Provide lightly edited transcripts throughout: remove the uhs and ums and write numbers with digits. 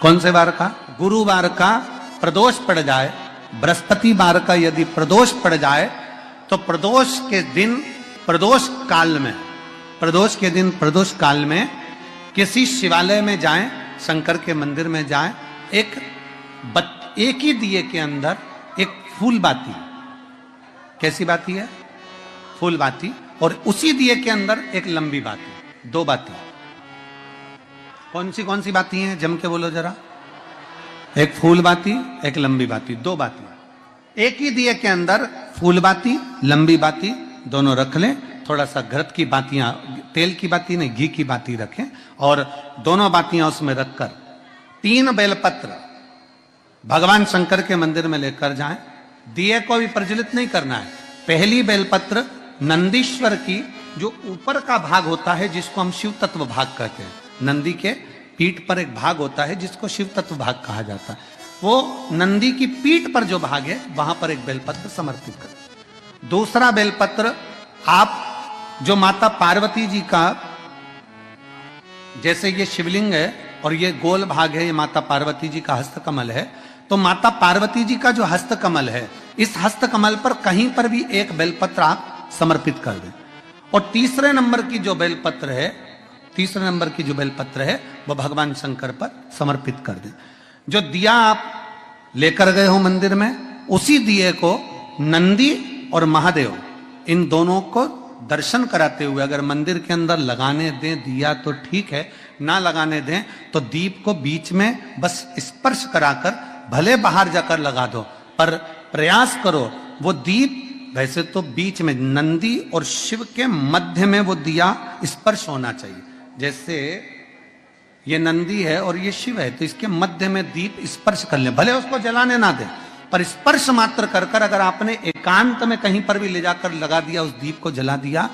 कौन से वार का? गुरुवार का प्रदोष पड़ जाए, बृहस्पतिवार का यदि प्रदोष पड़ जाए तो प्रदोष के दिन, प्रदोष काल में, प्रदोष के दिन, प्रदोष काल में किसी शिवालय में जाएं, शंकर के मंदिर में जाएं, एक ही दिए के अंदर एक फूल बाती, कैसी बाती है? फूल बाती, और उसी दिए के अंदर एक लंबी बाती, दो बाती। कौन सी बाती हैं? जम के बोलो जरा। एक फूल बाती, एक लंबी बाती, दो बाती। एक ही दिए के अंदर फूल बाती, लंबी बाती दोनों रख लें। थोड़ा सा घृत की बातियां, तेल की बाती नहीं, घी की बाती रखें, और दोनों बातियां उसमें रखकर 3 बेलपत्र भगवान शंकर के मंदिर में लेकर जाएं। दिए को भी प्रज्वलित नहीं करना है। पहली बेलपत्र नंदीश्वर की, जो ऊपर का भाग होता है जिसको हम शिव तत्व भाग कहते हैं, नंदी के पीठ पर एक भाग होता है जिसको शिव तत्व भाग कहा जाता है, वो नंदी की पीठ पर जो भाग है वहां पर एक बेलपत्र समर्पित करें। दूसरा बेलपत्र आप जो माता पार्वती जी का, जैसे ये शिवलिंग है और ये गोल भाग है, ये माता पार्वती जी का हस्तकमल है, तो माता पार्वती जी का जो हस्तकमल है, इस हस्तकमल पर कहीं पर भी एक बेलपत्र आप समर्पित कर दें। और तीसरे नंबर की जो बेलपत्र है, तीसरे नंबर की जो बेलपत्र है वो भगवान शंकर पर समर्पित कर दें। जो दिया आप लेकर गए हो मंदिर में, उसी दिए को नंदी और महादेव इन दोनों को दर्शन कराते हुए अगर मंदिर के अंदर लगाने दें दिया तो ठीक है, ना लगाने दें तो दीप को बीच में बस स्पर्श कराकर भले बाहर जाकर लगा दो, पर प्रयास करो वो दीप, वैसे तो बीच में नंदी और शिव के मध्य में वो दिया स्पर्श होना चाहिए। जैसे ये नंदी है और ये शिव है, तो इसके मध्य में दीप स्पर्श कर ले, भले उसको जलाने ना दे, पर स्पर्श मात्र कर कर अगर आपने एकांत में कहीं पर भी ले जाकर लगा दिया, उस दीप को जला दिया,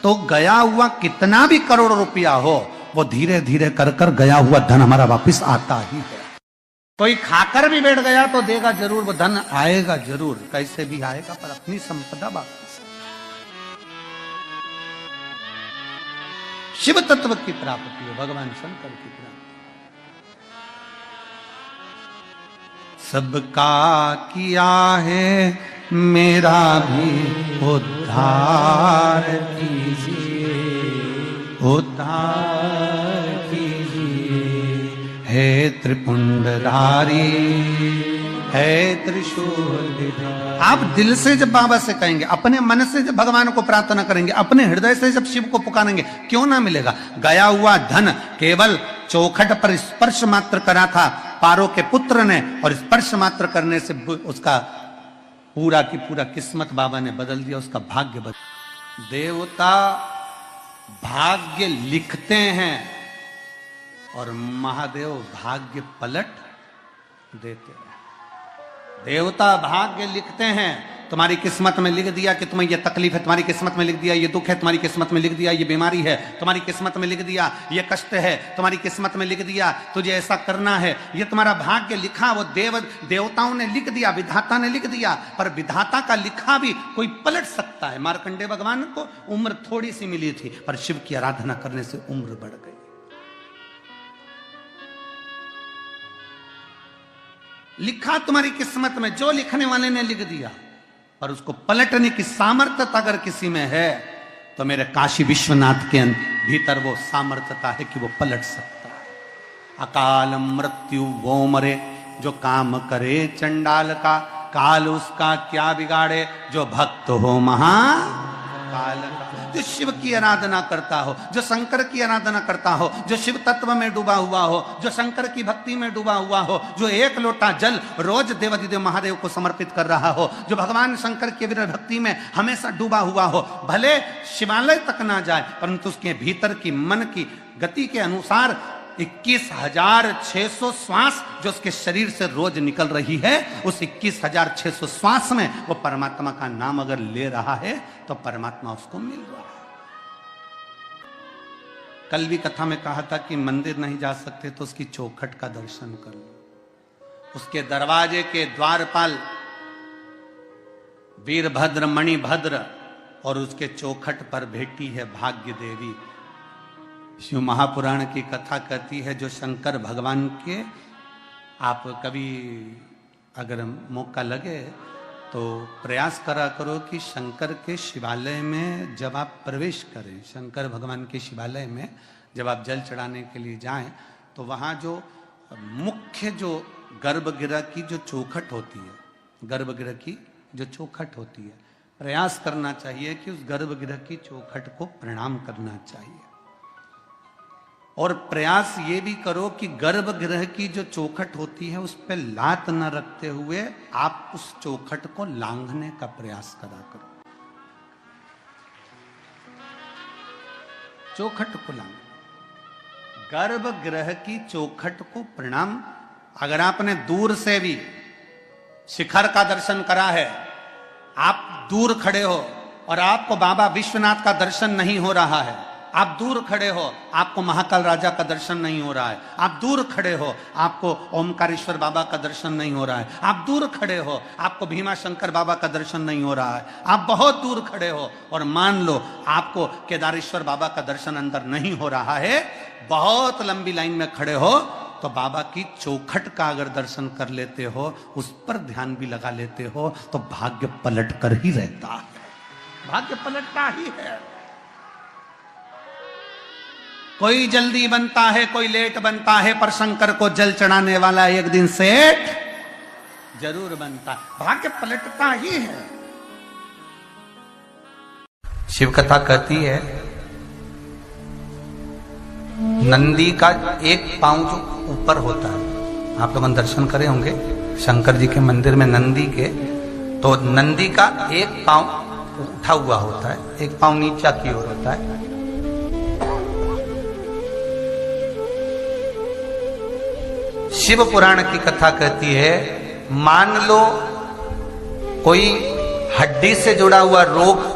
तो गया हुआ कितना भी करोड़ रुपया हो, वो धीरे धीरे कर कर गया हुआ धन हमारा वापस आता ही है। कोई खाकर भी बैठ गया तो देगा जरूर, वो धन आएगा जरूर, कैसे भी आएगा, पर अपनी संपदा वापस। शिव तत्व की प्राप्ति है, भगवान शंकर की प्राप्ति। सबका किया है मेरा भी उद्धार कीजिए, उद्धार कीजिए, हे त्रिपुंडधारी, है त्रिशूल। आप दिल से जब बाबा से कहेंगे, अपने मन से जब भगवान को प्रार्थना करेंगे, अपने हृदय से जब शिव को पुकारेंगे, क्यों ना मिलेगा। गया हुआ धन केवल चौखट पर स्पर्श मात्र करा था पारो के पुत्र ने, और स्पर्श मात्र करने से उसका पूरा की पूरा किस्मत बाबा ने बदल दिया, उसका भाग्य बदल। देवता भाग्य लिखते हैं और महादेव भाग्य पलट देते हैं। देवता भाग्य लिखते हैं, तुम्हारी किस्मत में लिख दिया कि तुम्हें यह तकलीफ है, तुम्हारी किस्मत में लिख दिया ये दुख है, तुम्हारी किस्मत में लिख दिया ये बीमारी है, तुम्हारी किस्मत में लिख दिया ये कष्ट है, तुम्हारी किस्मत में लिख दिया तुझे ऐसा करना है, ये तुम्हारा भाग्य लिखा, वो देवताओं ने लिख दिया, विधाता ने लिख दिया। पर विधाता का लिखा भी कोई पलट सकता है। मार्कंडेय भगवान को उम्र थोड़ी सी मिली थी, पर शिव की आराधना करने से उम्र बढ़ गई। लिखा तुम्हारी किस्मत में, जो लिखने वाले ने लिख दिया, पर उसको पलटने की सामर्थ्यता अगर किसी में है तो मेरे काशी विश्वनाथ के भीतर वो सामर्थ्यता है कि वो पलट सकता है। अकाल मृत्यु वो मरे जो काम करे चंडाल का, काल उसका क्या बिगाड़े जो भक्त हो महाकाल का। जो शिव की आराधना करता हो, जो शंकर की आराधना करता हो, जो शिव तत्व में डूबा हुआ हो, जो शंकर की भक्ति में डूबा हुआ हो, जो एक लोटा जल रोज देवाधिदेव महादेव को समर्पित कर रहा हो, जो भगवान शंकर की भक्ति में हमेशा डूबा हुआ हो, भले शिवालय तक ना जाए परंतु उसके भीतर की मन की गति के अनुसार 21,600 श्वास जो उसके शरीर से रोज निकल रही है, उस 21,600 श्वास में वो परमात्मा का नाम अगर ले रहा है तो परमात्मा उसको मिल रहा है। कल भी कथा में कहा था कि मंदिर नहीं जा सकते तो उसकी चौखट का दर्शन कर लो। उसके दरवाजे के द्वारपाल वीरभद्र मणिभद्र और उसके चौखट पर बैठी है भाग्य देवी। शिव महापुराण की कथा कहती है जो शंकर भगवान के आप कभी अगर मौका लगे तो प्रयास करा करो कि शंकर के शिवालय में जब आप प्रवेश करें, शंकर भगवान के शिवालय में जब आप जल चढ़ाने के लिए जाएं, तो वहाँ जो मुख्य जो गर्भगृह की जो चौखट होती है, गर्भगृह की जो चौखट होती है, प्रयास करना चाहिए कि उस गर्भगृह की चौखट को प्रणाम करना चाहिए। और प्रयास ये भी करो कि गर्भगृह की जो चौखट होती है उस पर लात न रखते हुए आप उस चौखट को लांघने का प्रयास करा करो। चौखट को लांघ, गर्भगृह की चौखट को प्रणाम। अगर आपने दूर से भी शिखर का दर्शन करा है, आप दूर खड़े हो और आपको बाबा विश्वनाथ का दर्शन नहीं हो रहा है, आप दूर खड़े हो, आपको महाकाल राजा का दर्शन नहीं हो रहा है, आप दूर खड़े हो, आपको ओमकारेश्वर बाबा का दर्शन नहीं हो रहा है, आप दूर खड़े हो, आपको भीमा शंकर बाबा का दर्शन नहीं हो रहा है, आप बहुत दूर खड़े हो और मान लो आपको केदारेश्वर बाबा का दर्शन अंदर नहीं हो रहा है, बहुत लंबी लाइन में खड़े हो, तो बाबा की चौखट का अगर दर्शन कर लेते हो, उस पर ध्यान भी लगा लेते हो, तो भाग्य पलट कर ही रहता है, भाग्य पलटता ही है। कोई जल्दी बनता है, कोई लेट बनता है, पर शंकर को जल चढ़ाने वाला एक दिन सेठ जरूर बनता है, भाग्य पलटता ही है। शिव कथा कहती है नंदी का एक पांव जो ऊपर होता है, आप लोगों ने दर्शन करे होंगे शंकर जी के मंदिर में नंदी के, तो नंदी का एक पांव उठा हुआ होता है, एक पांव नीचा की ओर होता है। शिव पुराण की कथा कहती है, मान लो कोई हड्डी से जुड़ा हुआ रोग,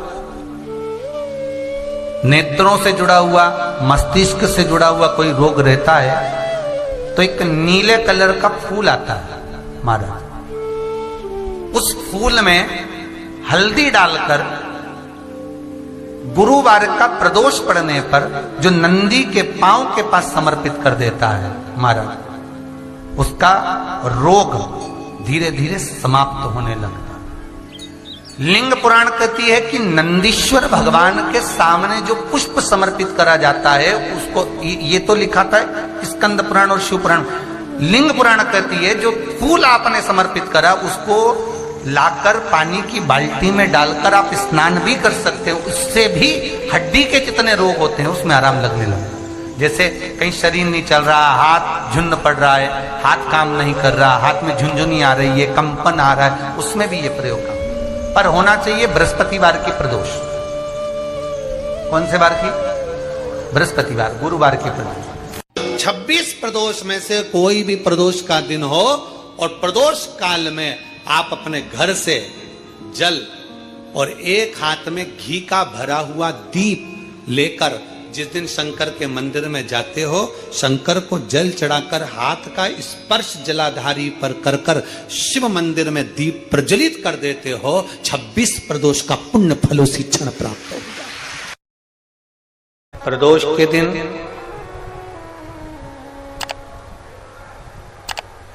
नेत्रों से जुड़ा हुआ, मस्तिष्क से जुड़ा हुआ कोई रोग रहता है, तो एक नीले कलर का फूल आता है महाराज, उस फूल में हल्दी डालकर गुरुवार का प्रदोष पड़ने पर जो नंदी के पांव के पास समर्पित कर देता है महाराज, उसका रोग धीरे धीरे समाप्त होने लगता है। लिंग पुराण कहती है कि नंदीश्वर भगवान के सामने जो पुष्प समर्पित करा जाता है उसको, ये तो लिखा था स्कंद पुराण और शिव पुराण, लिंग पुराण कहती है जो फूल आपने समर्पित करा उसको लाकर पानी की बाल्टी में डालकर आप स्नान भी कर सकते हो, उससे भी हड्डी के जितने रोग होते हैं उसमें आराम लगने लगता है। जैसे कहीं शरीर नहीं चल रहा, हाथ झुंड पड़ रहा है, हाथ काम नहीं कर रहा, हाथ में झुंझुनी आ रही है, कंपन आ रहा है, उसमें भी ये प्रयोग काम, पर होना चाहिए बृहस्पतिवार की प्रदोष। कौन से बार की? बृहस्पतिवार, गुरुवार की प्रदोष। 26 प्रदोष में से कोई भी प्रदोष का दिन हो और प्रदोष काल में आप अपने घर से जल और एक हाथ में घी का भरा हुआ दीप लेकर जिस दिन शंकर के मंदिर में जाते हो, शंकर को जल चढ़ाकर हाथ का स्पर्श जलाधारी पर कर कर शिव मंदिर में दीप प्रज्वलित कर देते हो, 26 प्रदोष का पुण्य फल उसी क्षण प्राप्त हो जाता है। प्रदोष के दिन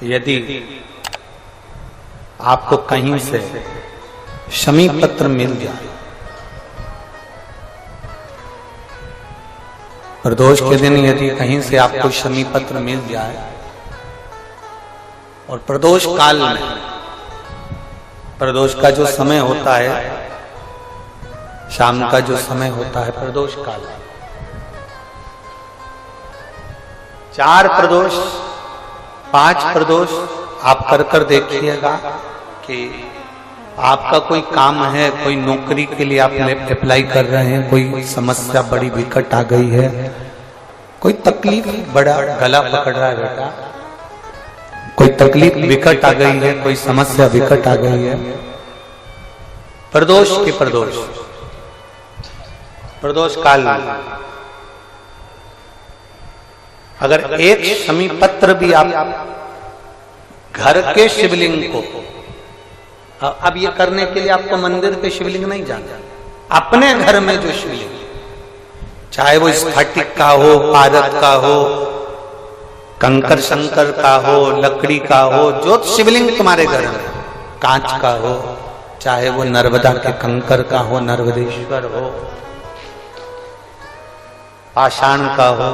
यदि आपको कहीं से शमी पत्र मिल जाए, प्रदोष के दिन यदि कहीं से आपको शमी पत्र मिल जाए और प्रदोष काल में, प्रदोष का जो समय होता है, शाम का जो समय होता है प्रदोष काल, 4 प्रदोष 5 प्रदोष आप कर कर देखिएगा कि आपका कोई काम है, कोई नौकरी के लिए आप अप्लाई कर रहे हैं, कोई समस्या बड़ी विकट आ गई है, कोई तकलीफ, बड़ा गला पकड़ रहा है बेटा, कोई तकलीफ विकट आ गई है, कोई समस्या विकट आ गई है, प्रदोष के प्रदोष काल में अगर एक शमी पत्र भी आप घर के शिवलिंग को, अब ये करने के लिए आपको मंदिर पे शिवलिंग नहीं जाना, अपने घर में जो शिवलिंग, चाहे वो स्फटिक का हो, पारद का हो, कंकर शंकर का हो, लकड़ी का हो, जो शिवलिंग तुम्हारे घर में, कांच का हो, चाहे वो नर्मदा के कंकर का हो, नर्मदेश्वर हो, पाषाण का हो,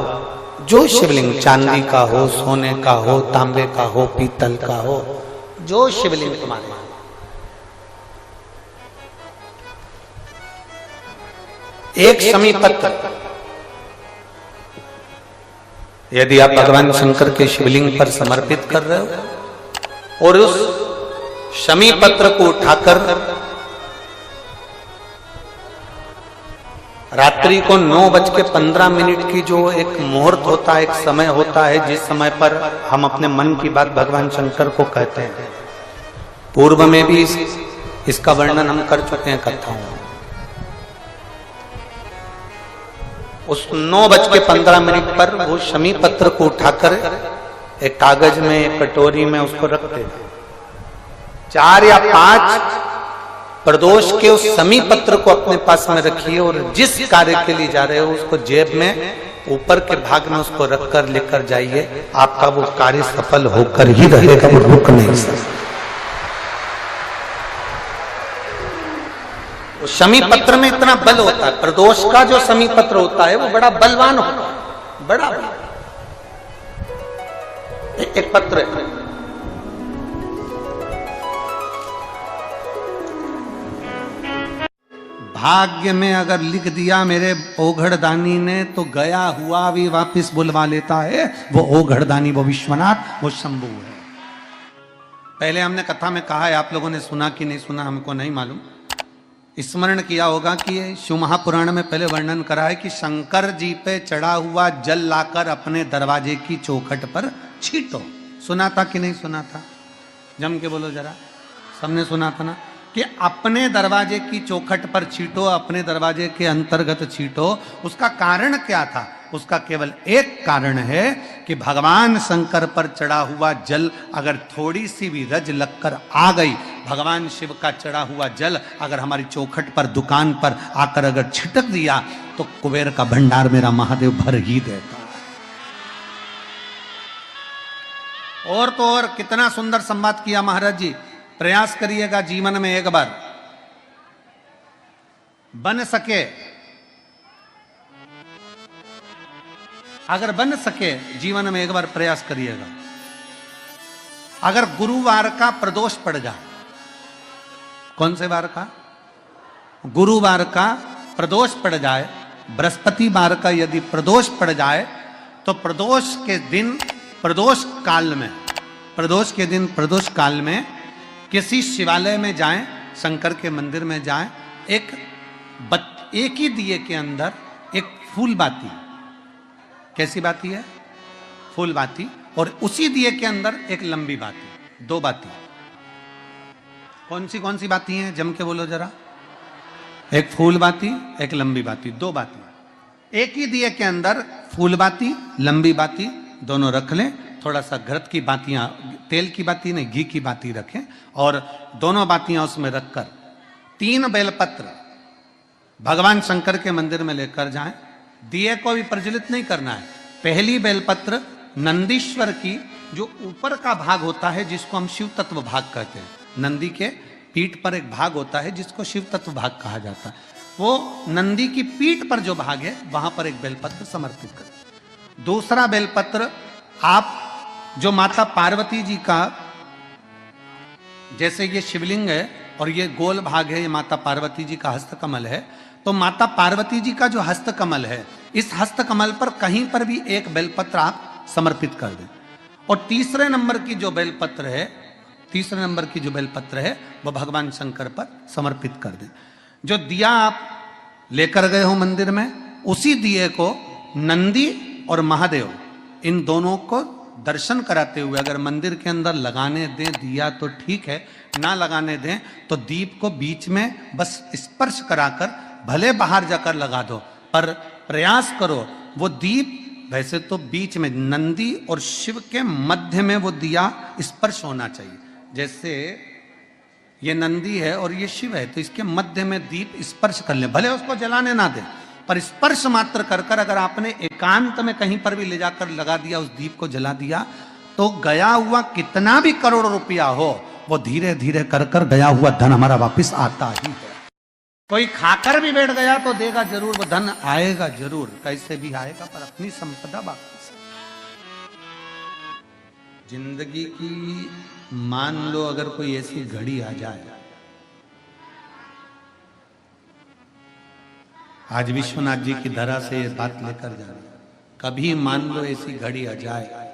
जो शिवलिंग चांदी का हो, सोने का हो, तांबे का हो, पीतल का हो, जो शिवलिंग तुम्हारे, एक शमी पत्र यदि आप भगवान शंकर के शिवलिंग पर समर्पित कर रहे हो और उस शमी पत्र को उठाकर रात्रि को 9:15 की जो एक मुहूर्त होता है, एक समय होता है जिस समय पर हम अपने मन की बात भगवान शंकर को कहते हैं, पूर्व में भी इसका वर्णन हम कर चुके हैं कथाओं में। उस 9:15 पर वो शमी पत्र को उठाकर एक कागज में, एक कटोरी में उसको रखते थे। 4 या 5 प्रदोष के उस शमी पत्र को अपने पास में रखिए और जिस कार्य के लिए जा रहे हो उसको जेब में ऊपर के भाग में उसको रखकर लेकर जाइए, आपका वो कार्य सफल होकर ही रहेगा, वो रुक नहीं सकता। शमी पत्र में इतना बल होता है, प्रदोष का जो शमी पत्र होता है वो बड़ा बलवान होता है, बड़ा बल। एक पत्र है, भाग्य में अगर लिख दिया मेरे ओघड़दानी ने तो गया हुआ भी वापस बुलवा लेता है। वो ओघड़दानी, वो विश्वनाथ, वो शंभू है। पहले हमने कथा में कहा है, आप लोगों ने सुना कि नहीं सुना हमको नहीं मालूम, स्मरण किया होगा कि शिव महापुराण में पहले वर्णन करा है कि शंकर जी पे चढ़ा हुआ जल लाकर अपने दरवाजे की चौखट पर छींटो। सुना था कि नहीं सुना था? जम के बोलो जरा, सबने सुना था ना कि अपने दरवाजे की चौखट पर छींटो, अपने दरवाजे के अंतर्गत छींटो। उसका कारण क्या था? उसका केवल एक कारण है कि भगवान शंकर पर चढ़ा हुआ जल अगर थोड़ी सी भी रज लगकर आ गई, भगवान शिव का चढ़ा हुआ जल अगर हमारी चौखट पर, दुकान पर आकर अगर छिटक दिया तो कुबेर का भंडार मेरा महादेव भर ही देता। और तो और कितना सुंदर संवाद किया महाराज जी। प्रयास करिएगा जीवन में एक बार, बन सके, अगर बन सके जीवन में एक बार प्रयास करिएगा। अगर गुरुवार का प्रदोष पड़ जाए, कौन से वार का? गुरुवार का प्रदोष पड़ जाए, बृहस्पतिवार का यदि प्रदोष पड़ जाए तो प्रदोष के दिन, प्रदोष काल में, प्रदोष के दिन, प्रदोष काल में किसी शिवालय में जाएं, शंकर के मंदिर में जाएं, एक ही दिए के अंदर एक फूल बाती, कैसी बाती है? फूल बाती, और उसी दिए के अंदर एक लंबी बाती, 2 बाती। कौन सी बाती हैं? जम के बोलो जरा। एक फूल बाती, एक लंबी बाती, 2 बाती। एक ही दिए के अंदर फूल बाती, लंबी बाती दोनों रख लें। थोड़ा सा घृत की बातियां, तेल की बाती नहीं, घी की बाती रखें और दोनों बातियां उसमें रखकर 3 बेलपत्र भगवान शंकर के मंदिर में लेकर जाएं। दिए को भी प्रज्वलित नहीं करना है। पहली बेलपत्र नंदीश्वर की जो ऊपर का भाग होता है, जिसको हम शिव तत्व भाग कहते हैं, नंदी के पीठ पर एक भाग होता है जिसको शिव तत्व भाग कहा जाता है, वो नंदी की पीठ पर जो भाग है वहां पर एक बेलपत्र समर्पित करें। दूसरा बेलपत्र आप जो माता पार्वती जी का, जैसे ये शिवलिंग है और ये गोल भाग है, ये माता पार्वती जी का हस्तकमल है, तो माता पार्वती जी का जो हस्तकमल है, इस हस्तकमल पर कहीं पर भी एक बेलपत्र आप समर्पित कर दें। और तीसरे नंबर की जो बेलपत्र है, तीसरे नंबर की जो बेलपत्र है वो भगवान शंकर पर समर्पित कर दें। जो दिया आप लेकर गए हो मंदिर में, उसी दिए को नंदी और महादेव, इन दोनों को दर्शन कराते हुए अगर मंदिर के अंदर लगाने दें दिया तो ठीक है, ना लगाने दें तो दीप को बीच में बस स्पर्श कराकर भले बाहर जाकर लगा दो, पर प्रयास करो वो दीप, वैसे तो बीच में नंदी और शिव के मध्य में वो दिया स्पर्श होना चाहिए। जैसे ये नंदी है और ये शिव है, तो इसके मध्य में दीप स्पर्श कर ले, भले उसको जलाने ना दे, पर स्पर्श मात्र कर कर अगर आपने एकांत में कहीं पर भी ले जाकर लगा दिया, उस दीप को जला दिया, तो गया हुआ कितना भी करोड़ रुपया हो, वो धीरे धीरे कर कर गया हुआ धन हमारा वापस आता ही है। कोई खाकर भी बैठ गया तो देगा जरूर, वो धन आएगा जरूर, कैसे भी आएगा, पर अपनी संपदा वापस। जिंदगी की मान लो अगर कोई ऐसी घड़ी आ जाए, आज विश्वनाथ जी की धरा से ये बात लेकर जाना, कभी मान लो ऐसी घड़ी आ जाए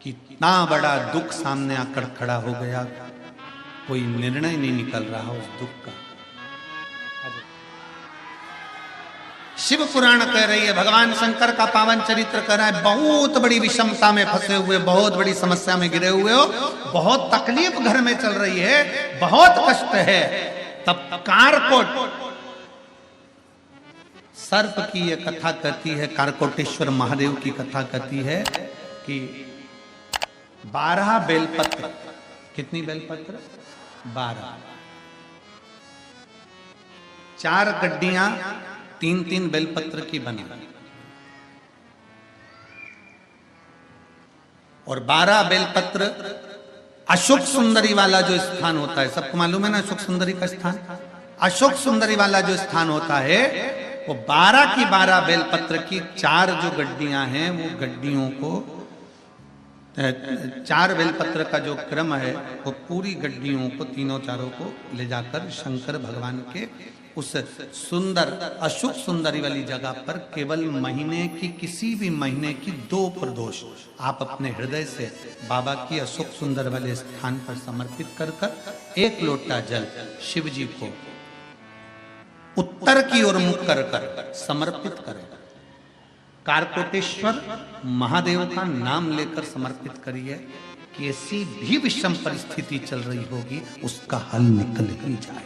कि इतना बड़ा दुख सामने आकर खड़ा हो गया, कोई निर्णय नहीं निकल रहा उस दुख का। शिव पुराण कह रही है, भगवान शंकर का पावन चरित्र कह रहा है, बहुत बड़ी विषमता में फंसे हुए, बहुत बड़ी समस्या में गिरे हुए हो, बहुत तकलीफ घर में चल रही है, बहुत कष्ट है, तब कारकोट सर्प की यह कथा कहती है, कारकोटेश्वर महादेव की कथा कहती है कि 12 बेलपत्र, कितनी बेलपत्र? 12, 4 गड्डियां 3-3 बेलपत्र की बनी, और 12 बेलपत्र अशोक सुंदरी वाला जो स्थान होता है, सबको मालूम है ना अशोक सुंदरी का स्थान? अशोक सुंदरी वाला जो स्थान होता है, वो 12 की 12 बेलपत्र की 4 जो गड्डियां हैं, वो गड्डियों को 4 बेलपत्र का जो क्रम है, वो पूरी गड्डियों को, तीनों चारों को ले जाकर शंकर भगवान के उस सुंदर अशोक सुंदरी वाली जगह पर केवल महीने की, किसी भी महीने की 2 प्रदोष आप अपने हृदय से बाबा की अशोक सुंदर वाले स्थान पर समर्पित कर कर 1 लोटा जल शिव जी को उत्तर की ओर मुख कर कर समर्पित करें। कारकोटेश्वर महादेव का नाम लेकर समर्पित करिए कि ऐसी भी विषम परिस्थिति चल रही होगी, उसका हल निकल ही जाए।